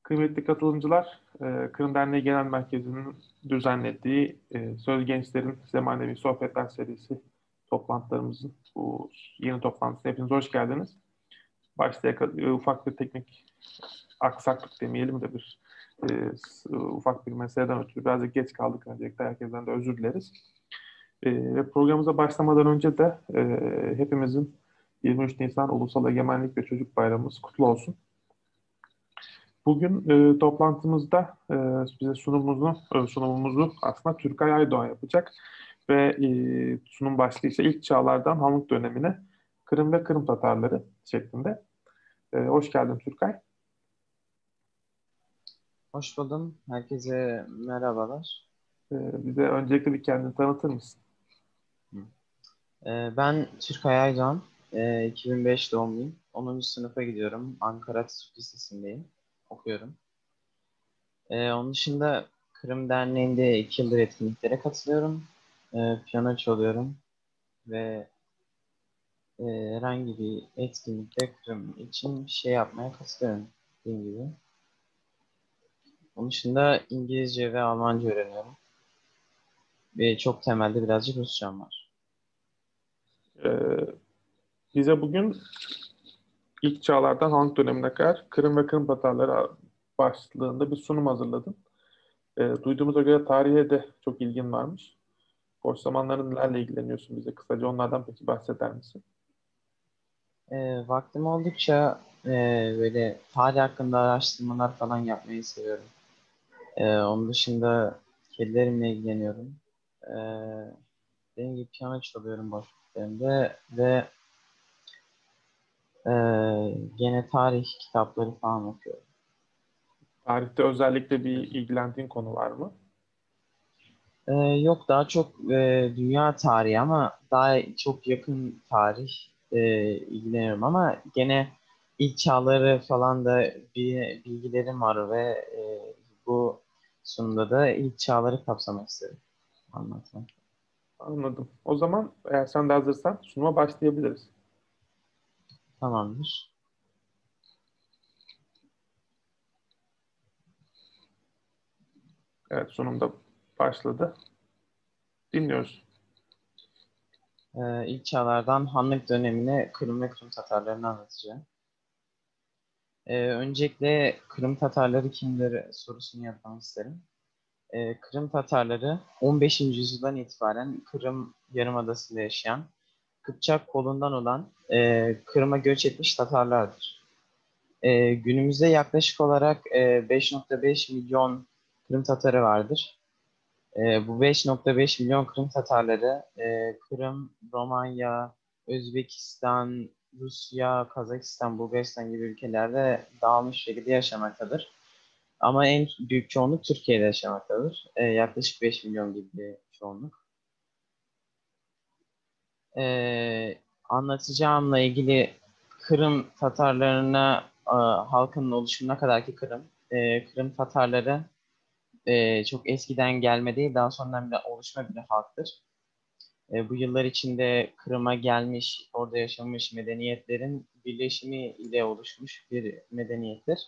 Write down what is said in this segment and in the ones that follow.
Kıymetli katılımcılar, Kırım Derneği Genel Merkezi'nin düzenlediği Söz Gençlerin Zemanevi Sohbetler serisi toplantılarımızın bu yeni toplantısına hepiniz hoş geldiniz. Başta ufak bir teknik aksaklık demeyelim de ufak bir meseleden ötürü birazcık geç kaldık. Öncelikle herkesten de özür dileriz. Ve programımıza başlamadan önce de hepimizin 23 Nisan Ulusal Egemenlik ve Çocuk Bayramımız kutlu olsun. Bugün toplantımızda bize sunumumuzu aslında Türkay Aydoğan yapacak ve sunum başlığı ise ilk çağlardan Hanlık dönemine Kırım ve Kırım Tatarları şeklinde. Hoş geldin Türkay. Hoş buldum. Herkese merhabalar. Bize öncelikle bir kendini tanıtır mısın? Ben Türkay Aydoğan. 2005 doğumluyum. 10. sınıfa gidiyorum. Ankara Atatürk Lisesi'ndeyim. Okuyorum. Onun dışında Kırım Derneği'nde 2 yıldır etkinliklere katılıyorum. Piyano çalıyorum ve herhangi bir etkinlikte Kırım için bir şey yapmaya katılıyorum dediğim gibi. Onun dışında İngilizce ve Almanca öğreniyorum. Ve çok temelde birazcık Rusçam var. Bize bugün ilk çağlardan Hanlık dönemine kadar Kırım ve Kırım Tatarları başlığında bir sunum hazırladın. Duyduğumuza göre tarihe de çok ilgin varmış. Boş zamanların nelerle ilgileniyorsun, bize kısaca onlardan peki bahseder misin? Vaktim oldukça böyle tarih hakkında araştırmalar falan yapmayı seviyorum. Onun dışında kedilerimle ilgileniyorum. E, Dediğim gibi piyano çalıyorum boş vakitlerimde ve e, gene tarih kitapları falan okuyorum. Tarihte özellikle bir ilgilendiğin konu var mı? Yok daha çok dünya tarihi ama daha çok yakın tarih ilgileniyorum ama gene ilk çağları falan da bir bilgilerim var ve bu sunumda da ilk çağları kapsamak istedim anlatmak. Anladım. O zaman eğer sen de hazırsan sunuma başlayabiliriz. Tamamdır. Evet, sunumda başladı. Dinliyoruz. İlk çağlardan Hanlık dönemine Kırım ve Kırım Tatarlarını anlatacağım. Öncelikle Kırım Tatarları kimdir sorusunu yapmak isterim. Kırım Tatarları 15. yüzyıldan itibaren Kırım Yarımadası'nda yaşayan Kıpçak kolundan olan Kırım'a göç etmiş Tatarlardır. Günümüzde yaklaşık olarak 5,5 milyon Kırım Tatarı vardır. Bu 5,5 milyon Kırım Tatarları Kırım, Romanya, Özbekistan, Rusya, Kazakistan, Bulgaristan gibi ülkelerde dağılmış şekilde yaşamaktadır. Ama en büyük çoğunluk Türkiye'de yaşamaktadır. Yaklaşık 5 milyon gibi bir çoğunluk. Anlatacağımla ilgili Kırım Tatarlarına halkının oluşumuna kadar ki Kırım Tatarları çok eskiden gelme değil, daha sonradan bir oluşma bir halktır. Bu yıllar içinde Kırım'a gelmiş, orada yaşamış medeniyetlerin birleşimi ile oluşmuş bir medeniyettir.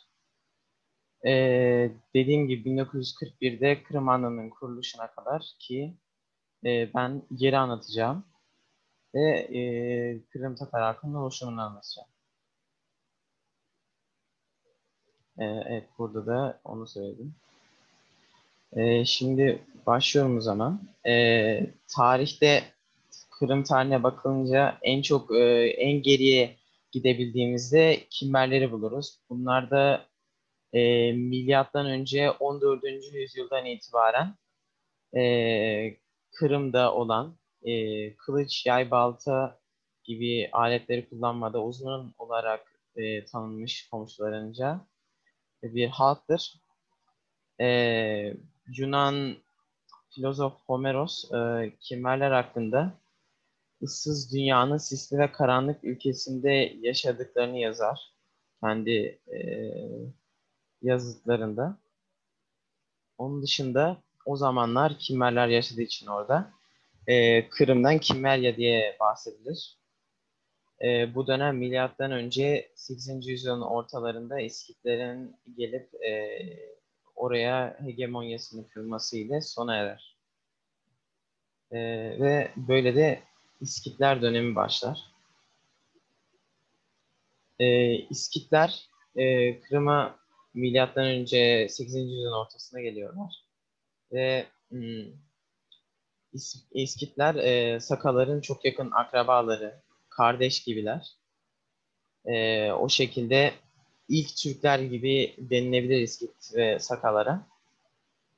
Dediğim gibi 1941'de Kırım Hanlığı'nın kuruluşuna kadar ki ben yeri anlatacağım ve Kırım Tatar halkının oluşumunu anlatacağım. Evet, burada da onu söyledim. Şimdi başlıyorum o zaman. Tarihte Kırım tarihine bakılınca en geriye gidebildiğimizde Kimmerleri buluruz. Bunlar da milyattan önce 14. yüzyıldan itibaren Kırım'da olan kılıç, yay, balta gibi aletleri kullanmada uzun olarak tanınmış komşularınca bir halktır. E, Yunan filozof Homeros Kimmerler hakkında ıssız dünyanın sisli ve karanlık ülkesinde yaşadıklarını yazar kendi yazıtlarında. Onun dışında o zamanlar Kimmerler yaşadığı için orada Kırım'dan Kimmerya diye bahsedilir. Bu dönem milattan önce 8. yüzyılın ortalarında İskitlerin gelip oraya hegemonyasını kurmasıyla sona erer. Ve böyle de İskitler dönemi başlar. İskitler Kırım'a milattan önce 8. yüzyılın ortasına geliyorlar. Ve İskitler Sakaların çok yakın akrabaları, kardeş gibiler. O şekilde ilk Türkler gibi denilebilir İskit ve Sakalara.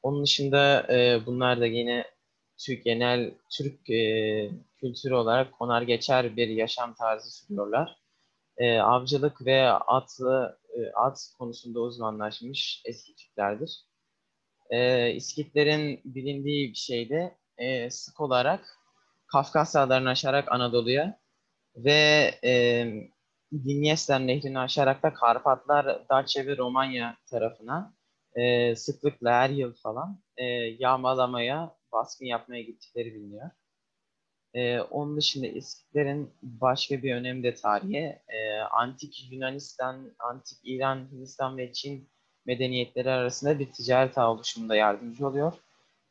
Onun dışında bunlar da yine genel Türk kültürü olarak konar geçer bir yaşam tarzı sürüyorlar. Avcılık ve at konusunda uzmanlaşmış eski Türklerdir. İskitlerin bilindiği bir şey de sık olarak Kafkasya Dağları'nı aşarak Anadolu'ya ve Dniester Nehri'ni aşarak da Karpatlar, Daçya ve Romanya tarafına sıklıkla her yıl falan yağmalamaya, baskın yapmaya gittikleri biliniyor. Onun dışında İskitlerin başka bir önemli de tarihi, Antik Yunanistan, Antik İran, Hindistan ve Çin medeniyetleri arasında bir ticaret ağı oluşumunda yardımcı oluyor.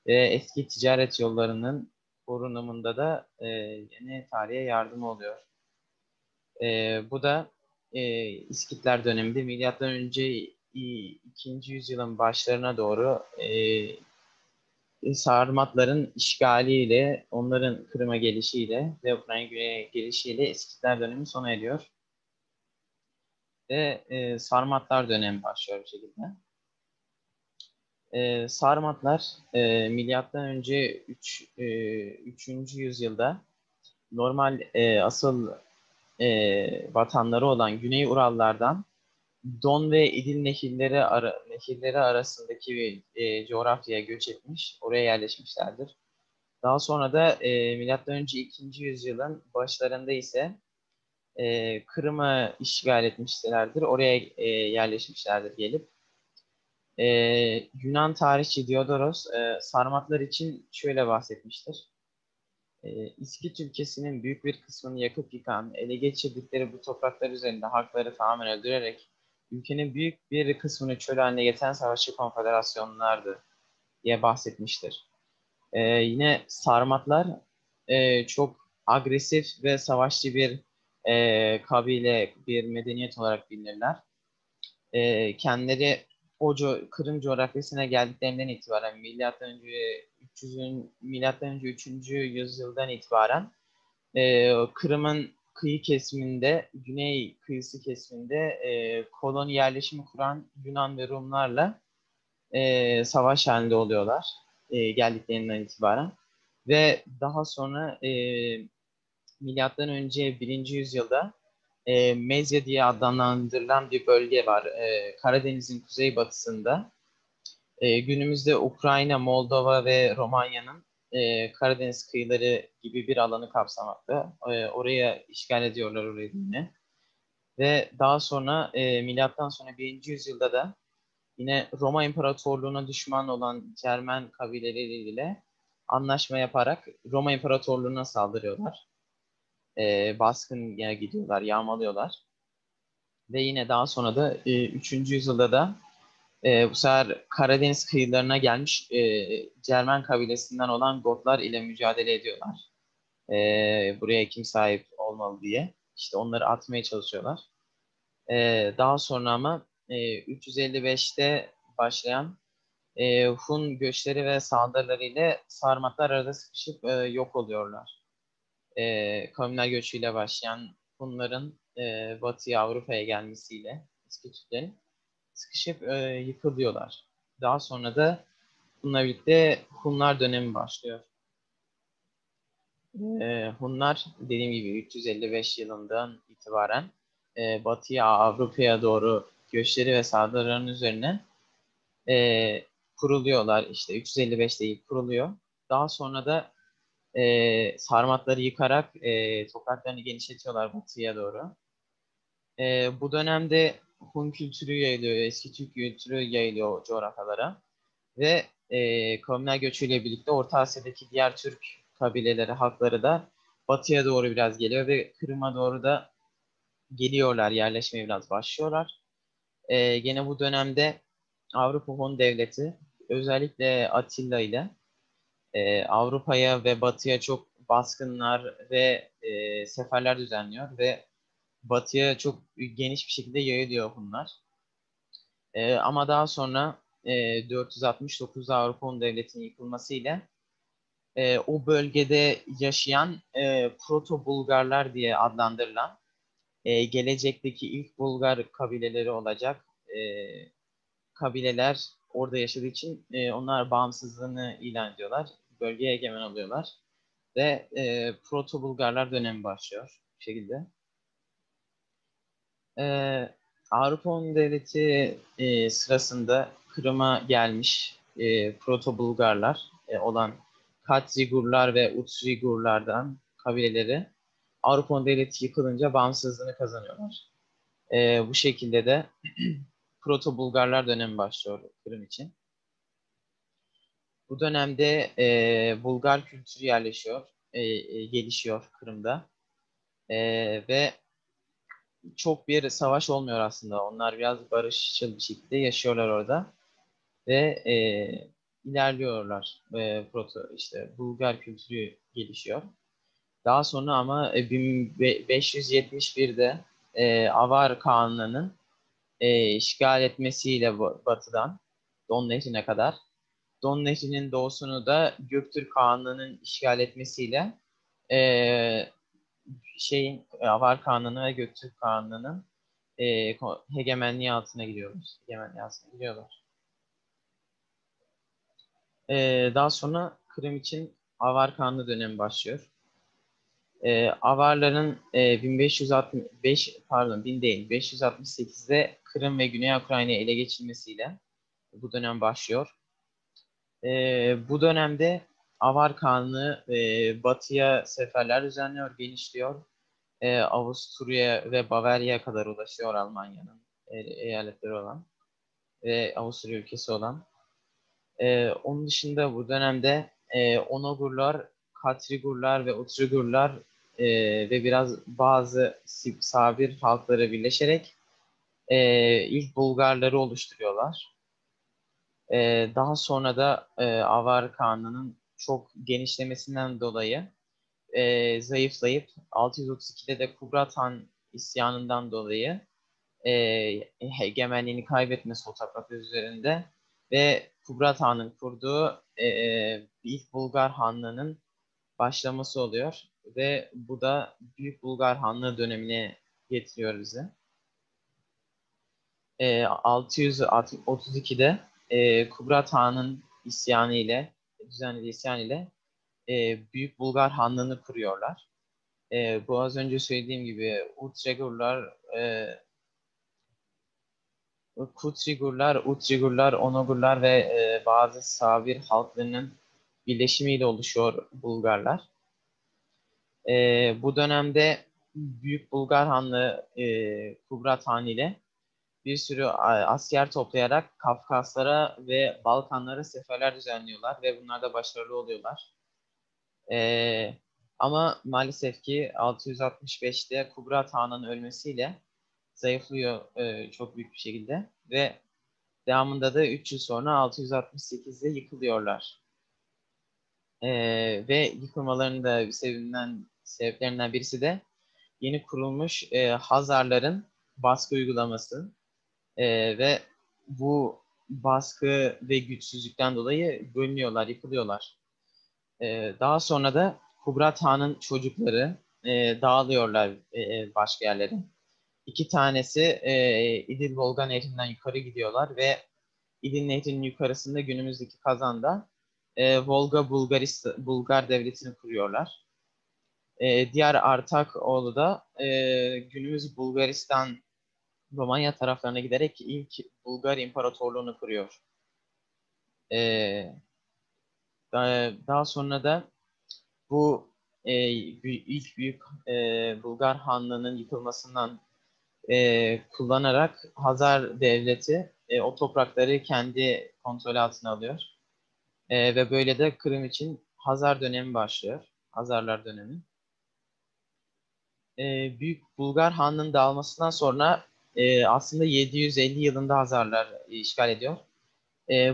Ve eski ticaret yollarının korunumunda da yeni tarihe yardım oluyor. Bu da İskitler döneminde milattan önce 2. yüzyılın başlarına doğru Sarmatların işgaliyle, onların Kırım'a gelişiyle ve Ukrayna'ya gelişiyle İskitler dönemi sona eriyor. Ve Sarmatlar dönemi başlıyor bir şekilde. Sarmatlar milattan önce 3. yüzyılda normal asıl vatanları olan Güney Urallardan Don ve İdil nehirleri arasındaki bir coğrafyaya göç etmiş, oraya yerleşmişlerdir. Daha sonra da M.Ö. 2. yüzyılın başlarında ise Kırım'ı işgal etmişlerdir. Oraya yerleşmişlerdir gelip. Yunan tarihçi Diodoros Sarmatlar için şöyle bahsetmiştir. İskit ülkesinin büyük bir kısmını yakıp yıkan, ele geçirdikleri bu topraklar üzerinde halkları tamamen öldürerek ülkenin büyük bir kısmını çöl haline getiren savaşçı konfederasyonlardı diye bahsetmiştir. Yine Sarmatlar çok agresif ve savaşçı bir kabile, bir medeniyet olarak bilinirler. Kendileri Kırım coğrafyasına geldiklerinden itibaren milattan önce 3. yüzyıldan itibaren Kırım'ın kıyı kesiminde, güney kıyısı kesiminde koloni yerleşimi kuran Yunan ve Rumlarla savaş halinde oluyorlar geldiklerinden itibaren. Ve daha sonra milattan önce 1. yüzyılda Mezya diye adlandırılan bir bölge var. Karadeniz'in kuzeybatısında. Günümüzde Ukrayna, Moldova ve Romanya'nın Karadeniz kıyıları gibi bir alanı kapsamakta. Oraya işgal ediyorlar orayı yine. Ve daha sonra milattan sonra 1. yüzyılda da yine Roma İmparatorluğu'na düşman olan Cermen kabileleriyle anlaşma yaparak Roma İmparatorluğu'na saldırıyorlar. Baskın gidiyorlar, yağmalıyorlar. Ve yine daha sonra da 3. yüzyılda da bu sefer Karadeniz kıyılarına gelmiş Cermen kabilesinden olan Gotlar ile mücadele ediyorlar. Buraya kim sahip olmalı diye. İşte onları atmaya çalışıyorlar. Daha sonra ama 355'te başlayan Hun göçleri ve saldırıları ile Sarmatlar arada sıkışıp yok oluyorlar. Kavimler göçüyle başlayan Hunların Batı'ya Avrupa'ya gelmesiyle eski Türklerin sıkışıp yıkılıyorlar. Daha sonra da bununla birlikte Hunlar dönemi başlıyor. Hunlar dediğim gibi 355 yılından itibaren Batı'ya Avrupa'ya doğru göçleri ve saldırıların üzerine kuruluyorlar. İşte 355'te ilk kuruluyor. Daha sonra da Sarmatları yıkarak topraklarını genişletiyorlar batıya doğru. Bu dönemde Hun kültürü yayılıyor, eski Türk kültürü yayılıyor o coğrafyalara. Ve kavimler göçüyle birlikte Orta Asya'daki diğer Türk kabileleri, halkları da batıya doğru biraz geliyor ve Kırım'a doğru da geliyorlar, yerleşmeye biraz başlıyorlar. Gene bu dönemde Avrupa Hun Devleti özellikle Atilla ile Avrupa'ya ve Batı'ya çok baskınlar ve seferler düzenliyor ve Batı'ya çok geniş bir şekilde yayılıyor bunlar. Ama daha sonra 469'da Avrupa Hun Devleti'nin yıkılması ile o bölgede yaşayan Proto-Bulgarlar diye adlandırılan gelecekteki ilk Bulgar kabileleri olacak kabileler orada yaşadığı için onlar bağımsızlığını ilan ediyorlar. Bölgeye egemen oluyorlar. Ve Proto-Bulgarlar dönemi başlıyor bu şekilde. Avrupa Hun Devleti sırasında Kırım'a gelmiş Proto-Bulgarlar olan Katrigurlar ve Utrigurlardan kabileleri Avrupa Hun Devleti yıkılınca bağımsızlığını kazanıyorlar. Bu şekilde de Proto-Bulgarlar dönemi başlıyor Kırım için. Bu dönemde Bulgar kültürü yerleşiyor, gelişiyor Kırım'da. Ve çok bir savaş olmuyor aslında. Onlar biraz barışçıl bir şekilde yaşıyorlar orada. Ve ilerliyorlar. İşte Bulgar kültürü gelişiyor. Daha sonra ama 1571'de Avar Kağanlığı'nın işgal etmesiyle batıdan Don Nehri'ne kadar, Don Nehri'nin doğusunu da Göktürk Kağanlığı'nın işgal etmesiyle e, Avar Kağanlığı'nı ve Göktürk Kağanlığı'nın hegemenliği altına giriyorlar. Hegemenliği altına giriyorlar. Daha sonra Kırım için Avar Kağanlığı dönemi başlıyor. Avarların 1565 pardon 1000 değil 568'de Kırım ve Güney Ukrayna'yı ele geçirmesiyle bu dönem başlıyor. Bu dönemde Avar Kağanlığı batıya seferler düzenliyor, genişliyor. Avusturya ve Bavarya'ya kadar ulaşıyor Almanya'nın eyaletleri olan ve Avusturya ülkesi olan. Onun dışında bu dönemde Onogurlar, Katrigurlar ve Utrigurlar ve biraz bazı Sabir halkları birleşerek ilk Bulgarları oluşturuyorlar. Daha sonra da Avar Kağanlığı'nın çok genişlemesinden dolayı zayıflayıp 632'de de Kubrat Han isyanından dolayı hegemenliğini kaybetmesi o topraklar üzerinde ve Kubrat Han'ın kurduğu ilk Bulgar Hanlığı'nın başlaması oluyor ve bu da Büyük Bulgar Hanlığı dönemine getiriyor bizi. 632'de Kubrat Han'ın isyanı ile düzenlediği isyan ile Büyük Bulgar Hanlığı'nı kuruyorlar. Bu az önce söylediğim gibi Utrigurlar, Utrigurlar, Onogurlar ve bazı Sabir halklarının birleşimiyle oluşuyor Bulgarlar. Bu dönemde Büyük Bulgar Hanlığı Kubrat Han ile bir sürü asker toplayarak Kafkaslara ve Balkanlara seferler düzenliyorlar ve bunlarda başarılı oluyorlar. Ama maalesef ki 665'te Kubrat Han'ın ölmesiyle zayıflıyor çok büyük bir şekilde ve devamında da 3 yıl sonra 668'de yıkılıyorlar. Ve yıkılmalarının da bir sebeplerinden birisi de yeni kurulmuş Hazarların baskı uygulaması ve bu baskı ve güçsüzlükten dolayı bölünüyorlar, yıkılıyorlar. Daha sonra da Kubrat Han'ın çocukları dağılıyorlar başka yerlere. İki tanesi İdil Volga Nehri'nden yukarı gidiyorlar ve İdil Nehri'nin yukarısında günümüzdeki Kazan'da Volga Bulgar Devleti'ni kuruyorlar. Diğer Artak oğlu da günümüz Bulgaristan Romanya taraflarına giderek ilk Bulgar İmparatorluğunu kuruyor. Daha sonra da bu ilk büyük Bulgar Hanlığı'nın yıkılmasından kullanarak Hazar Devleti o toprakları kendi kontrol altına alıyor. Ve böyle de Kırım için Hazar dönemi başlıyor. Hazarlar dönemi. Büyük Bulgar Hanlığı'nın dağılmasından sonra aslında 750 yılında Hazarlar işgal ediyor.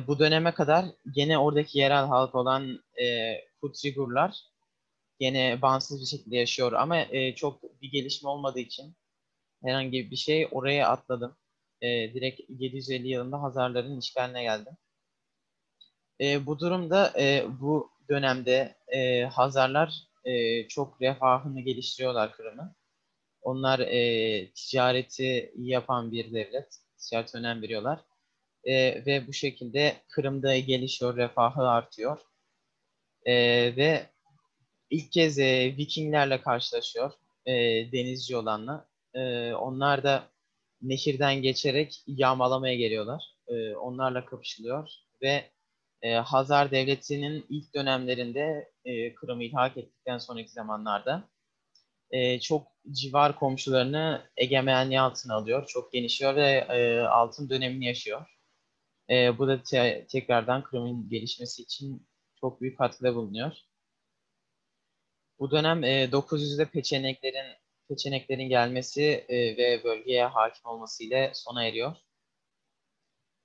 Bu döneme kadar gene oradaki yerel halk olan Kutsigurlar gene bağımsız bir şekilde yaşıyor ama çok bir gelişme olmadığı için herhangi bir şey oraya atladım. Direkt 750 yılında Hazarların işgaline geldim. Bu durumda bu dönemde Hazarlar çok refahını geliştiriyorlar Kırım'ı. Onlar ticareti iyi yapan bir devlet. Ticarete önem veriyorlar. Ve bu şekilde Kırım'da gelişiyor, refahı artıyor. Ve ilk kez Vikinglerle karşılaşıyor, e, denizci olanla. Onlar da nehirden geçerek yağmalamaya geliyorlar. Onlarla kapışılıyor ve Hazar Devleti'nin ilk dönemlerinde Kırım'ı ilhak ettikten sonraki zamanlarda çok civar komşularını egemenliği altına alıyor. Çok genişliyor ve altın dönemini yaşıyor. Bu da tekrardan Kırım'ın gelişmesi için çok büyük katkıda bulunuyor. Bu dönem 900'de Peçeneklerin gelmesi ve bölgeye hakim olması ile sona eriyor.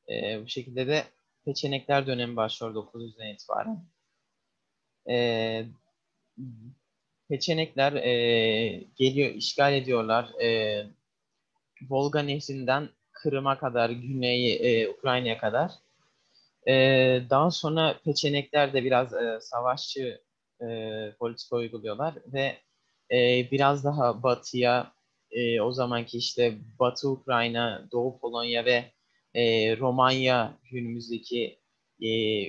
Bu şekilde de Peçenekler dönemi başlıyor 900'den itibaren. E, Peçenekler geliyor, işgal ediyorlar. Volga Nehri'nden Kırım'a kadar, güney Ukrayna'ya kadar. Daha sonra Peçenekler de biraz savaşçı politika uyguluyorlar ve biraz daha batıya, o zamanki işte Batı Ukrayna, Doğu Polonya ve Romanya günümüzdeki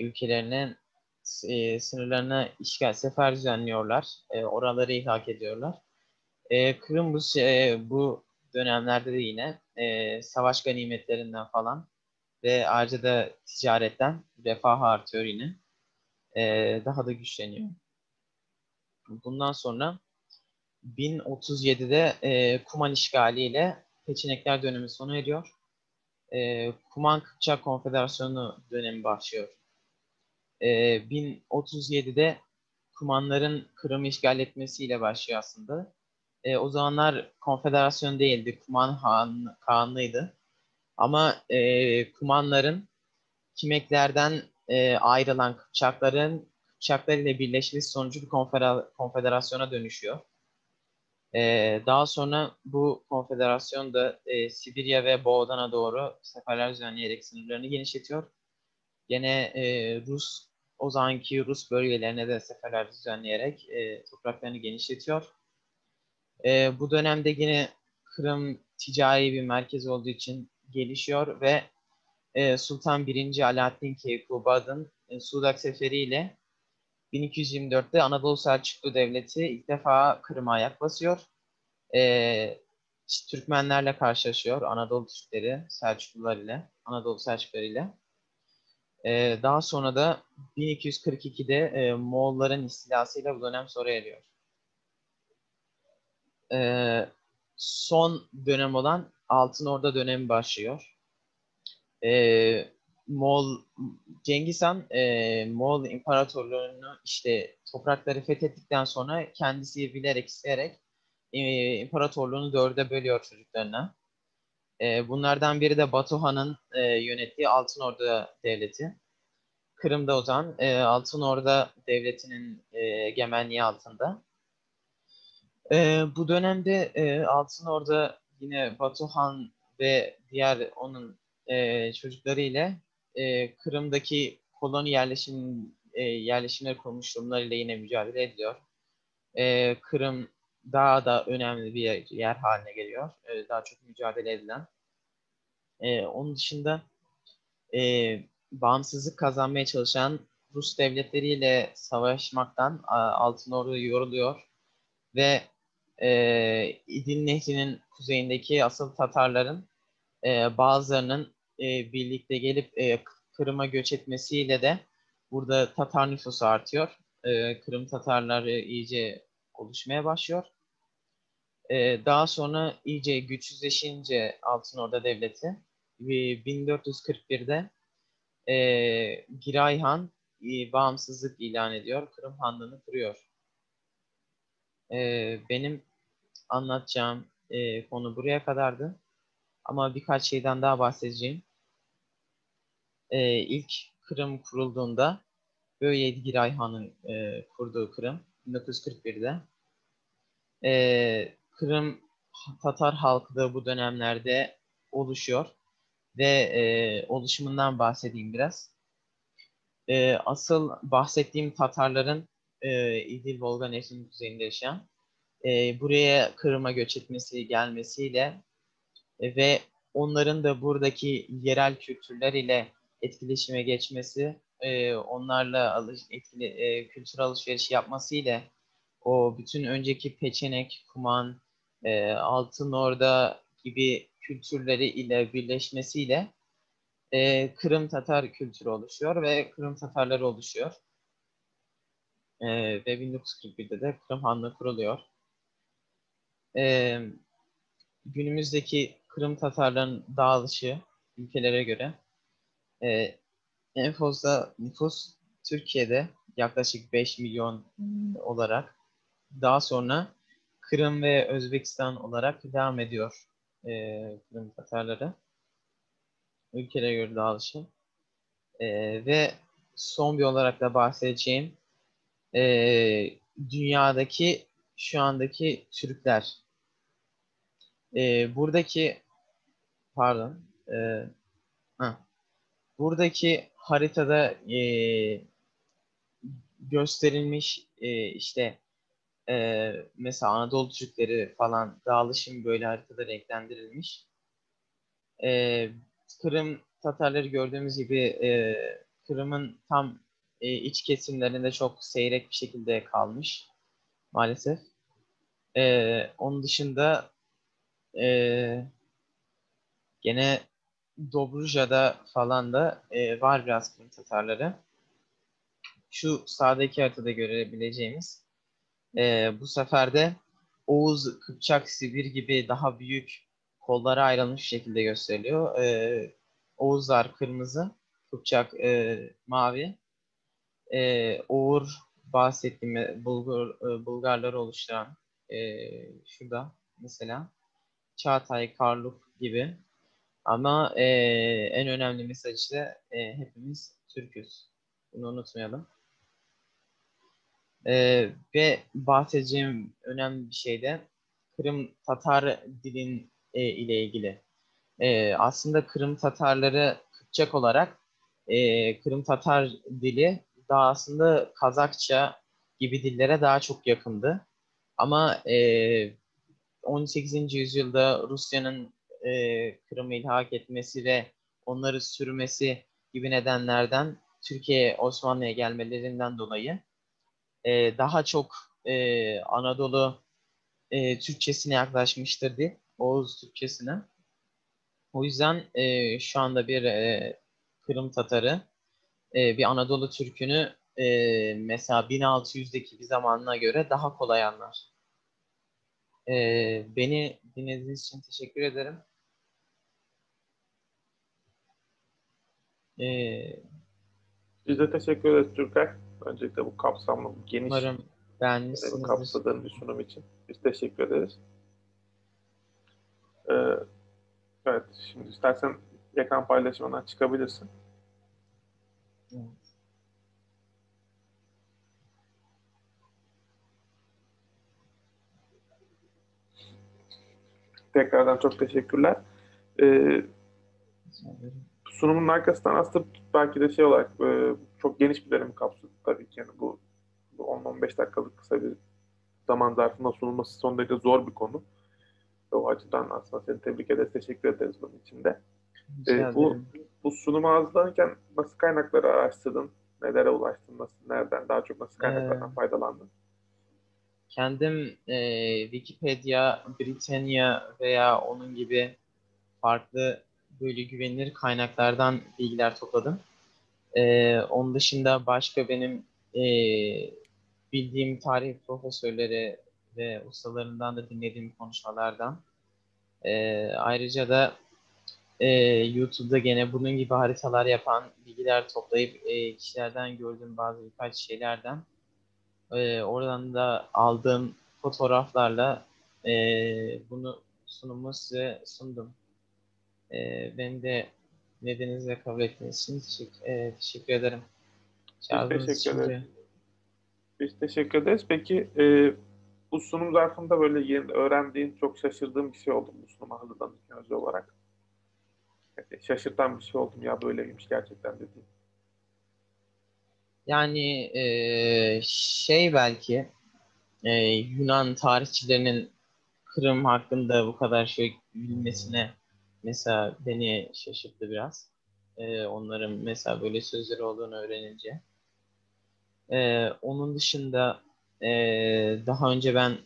ülkelerinin sınırlarına işgal, sefer düzenliyorlar. Oraları ilhak ediyorlar. Kırım bu dönemlerde de yine savaş ganimetlerinden falan ve ayrıca da ticaretten refah artıyor yine. Daha da güçleniyor. Bundan sonra 1037'de Kuman işgaliyle Peçenekler dönemi sona eriyor. Kuman Kıpçak Konfederasyonu dönemi başlıyor. 1037'de Kumanların Kırım'ı işgal etmesiyle başlıyor aslında. O zamanlar konfederasyon değildi, Kuman Kağanlığıydı. Ama Kumanların Kimeklerden ayrılan Kıpçaklar ile birleşmesi sonucu bir konfederasyona dönüşüyor. Daha sonra bu konfederasyon da Sibirya ve Boğdan'a doğru seferler düzenleyerek sınırlarını genişletiyor. Gene o zamanki Rus bölgelerine de seferler düzenleyerek topraklarını genişletiyor. Bu dönemde yine Kırım ticari bir merkez olduğu için gelişiyor ve Sultan 1. Alaaddin Keykubat'ın Sudak Seferi ile 1224'te Anadolu Selçuklu Devleti ilk defa Kırım'a ayak basıyor. Türkmenlerle karşılaşıyor. Anadolu Türkleri, Selçuklular ile, Anadolu Selçukluları ile. Daha sonra da 1242'de Moğolların istilasıyla bu dönem sona eriyor. Son dönem olan Altın Orda dönemi başlıyor. Moğol Cengiz Han Moğol İmparatorluğunu işte toprakları fethettikten sonra kendisi bilerek isteyerek imparatorluğunu dörde bölüyor çocuklarına. Bunlardan biri de Batuhan'ın yönettiği Altın Orda Devleti. Kırım'da o zaman Altın Orda Devleti'nin egemenliği altında. Bu dönemde Altın Orda yine Batuhan ve diğer onun çocukları ile Kırım'daki koloni yerleşimleri kurmuş durumlarıyla yine mücadele ediyor. Kırım daha da önemli bir yer haline geliyor. Daha çok mücadele edilen. Onun dışında bağımsızlık kazanmaya çalışan Rus devletleriyle savaşmaktan Altın Ordu yoruluyor ve İdil Nehri'nin kuzeyindeki asıl Tatarların bazılarının birlikte gelip Kırım'a göç etmesiyle de burada Tatar nüfusu artıyor. Kırım Tatarları iyice oluşmaya başlıyor. Daha sonra iyice güçsüzleşince Altın Orda Devleti 1441'de Giray Han bağımsızlık ilan ediyor. Kırım Hanlığı'nı kuruyor. Benim anlatacağım konu buraya kadardı. Ama birkaç şeyden daha bahsedeceğim. İlk Kırım kurulduğunda Böğeydigi Han'ın kurduğu Kırım 1941'de. Kırım Tatar halkı da bu dönemlerde oluşuyor ve oluşumundan bahsedeyim biraz. Asıl bahsettiğim Tatarların İdil Volga Nehri'nin kuzeyinde yaşayan buraya Kırım'a göç etmesi gelmesiyle ve onların da buradaki yerel kültürler ile etkileşime geçmesi, onlarla kültür alışverişi yapması ile o bütün önceki Peçenek, Kuman, Altınorda gibi kültürleri ile birleşmesiyle Kırım Tatar kültürü oluşuyor ve Kırım Tatarları oluşuyor. Ve 1941'de de Kırım Hanlığı kuruluyor. E, Günümüzdeki Kırım Tatarların dağılışı ülkelere göre en fazla nüfus Türkiye'de yaklaşık 5 milyon olarak, daha sonra Kırım ve Özbekistan olarak devam ediyor Kırım Tatarları ülkelere göre dağılışı. Ve son bir olarak da bahsedeceğim dünyadaki şu andaki Türkler. Buradaki pardon ha, buradaki haritada gösterilmiş işte mesela Anadolu Türkleri falan dağılışım böyle haritada renklendirilmiş. E, Kırım Tatarları gördüğümüz gibi Kırım'ın tam iç kesimlerinde çok seyrek bir şekilde kalmış maalesef. Onun dışında e, gene Dobruja'da falan da var biraz Kırım Tatarları. Şu sağdaki haritada görebileceğimiz bu sefer de Oğuz, Kıpçak, Sibir gibi daha büyük kollara ayrılmış şekilde gösteriliyor. Oğuzlar kırmızı, Kıpçak mavi. Oğur bahsettiğim Bulgarları oluşturan şurada mesela Çağatay, Karluk gibi. Ama en önemli mesaj işte hepimiz Türk'üz. Bunu unutmayalım. Ve bahsedeceğim önemli bir şey de Kırım Tatar dilin ile ilgili. Aslında Kırım Tatarları Kıpçak olarak Kırım Tatar dili daha aslında Kazakça gibi dillere daha çok yakındı. Ama 18. yüzyılda Rusya'nın Kırım'ı ilhak etmesi ve onları sürmesi gibi nedenlerden Türkiye Osmanlı'ya gelmelerinden dolayı daha çok Anadolu Türkçesine yaklaşmıştır dil, Oğuz Türkçesine. O yüzden şu anda bir Kırım Tatarı bir Anadolu Türk'ünü mesela 1600'deki bir zamanına göre daha kolay anlar. Beni dinlediğiniz için teşekkür ederim. E, Biz de teşekkür ederiz Türker. Öncelikle bu kapsamlı, bu geniş Umarım dönemi beğenmişsinizdir. kapsadığın bir sunum için. Biz teşekkür ederiz. Ee, evet, şimdi istersen ekran paylaşımından çıkabilirsin. Evet. Tekrardan çok teşekkürler. Ee, Sunumun arkasından aslında belki de şey olarak çok geniş bir dönemi kapsadı tabii ki. Yani bu 10-15 dakikalık kısa bir zaman zarfında sunulması son derece zor bir konu. O açıdan aslında seni tebrik ederiz, teşekkür ederiz bunun için de. Rica ederim. Bu sunumu hazırlarken nasıl kaynakları araştırdın? Nelere ulaştın? Nereden? Daha çok nasıl kaynaklardan Ee, faydalandın? Kendim Wikipedia, Britannia veya onun gibi farklı böyle güvenilir kaynaklardan bilgiler topladım. Onun dışında başka benim bildiğim tarih profesörleri ve ustalarından da dinlediğim konuşmalardan. Ayrıca da YouTube'da gene bunun gibi haritalar yapan bilgiler toplayıp kişilerden gördüğüm bazı birkaç şeylerden oradan da aldığım fotoğraflarla Bunu sunumu size sundum. Beni de nedeninize kabul ettiğiniz için teşekkür ederim. Biz Çağırdığınız teşekkür için ederiz. de. Biz teşekkür ederiz. Peki bu sunum zarfında böyle yeni öğrendiğin, çok şaşırdığın bir şey oldu mu bu sunuma hazırlanırken özel olarak? Yani şaşırtan bir şey oldu mu ya böyleymiş gerçekten dediğin? Yani belki Yunan tarihçilerinin Kırım hakkında bu kadar şey bilmesine mesela beni şaşırttı biraz. Onların mesela böyle sözleri olduğunu öğrenince. Onun dışında daha önce ben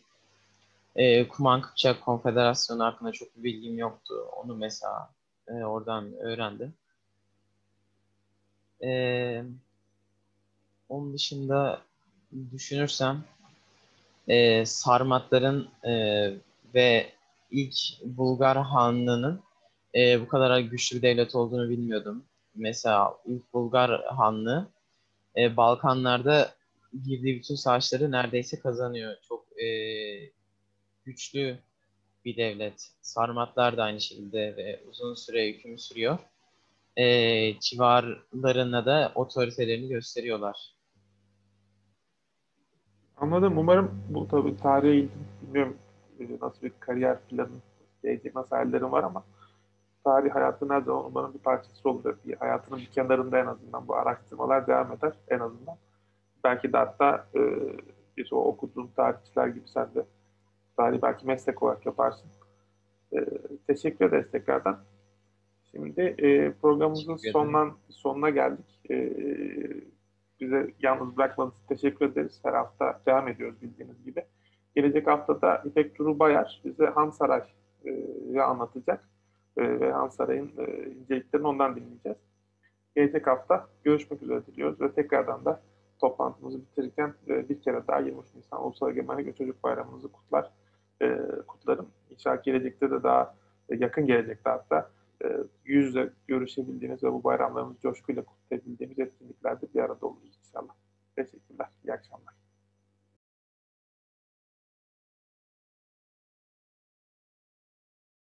Kuman Kıpçak Konfederasyonu hakkında çok bir bilgim yoktu. Onu mesela oradan öğrendim. E, Onun dışında düşünürsem Sarmatların ve ilk Bulgar Hanlığı'nın bu kadar güçlü bir devlet olduğunu bilmiyordum. Mesela ilk Bulgar Hanlığı Balkanlarda girdiği bütün savaşları neredeyse kazanıyor. Çok güçlü bir devlet. Sarmatlar da aynı şekilde ve uzun süre hüküm sürüyor. Civarlarına da otoritelerini gösteriyorlar. Anladım. Umarım bu tabii tarihe ilgin, bilmiyorum nasıl bir kariyer planın, gelecek nasıl hayallerin var ama tarih hayatın her zaman umarım bir parçası olur. Bir hayatının bir kenarında en azından bu araştırmalar devam eder en azından. Belki de hatta bir o okuduğun tarihçiler gibi sen de tarihi belki meslek olarak yaparsın. E, Teşekkür ederiz tekrardan. Şimdi programımızın Teşekkür ederim. sonuna geldik. Bize yalnız bırakmadığınız için teşekkür ederiz. Her hafta devam ediyoruz bildiğiniz gibi. Gelecek haftada İpek Duru Bayar bize Han Saray'ı anlatacak. Ve Han Saray'ın inceliklerini ondan dinleyeceğiz. Gelecek hafta görüşmek üzere diliyoruz ve tekrardan da toplantımızı bitirirken bir kere daha 23 Nisan Ulusal Egemenlik ve Çocuk Bayramınızı kutlarım. İnşallah gelecekte de daha yakın gelecekte hatta yüz yüze görüşebildiğimiz ve bu bayramlarımızı coşkuyla kutlayabildiğimiz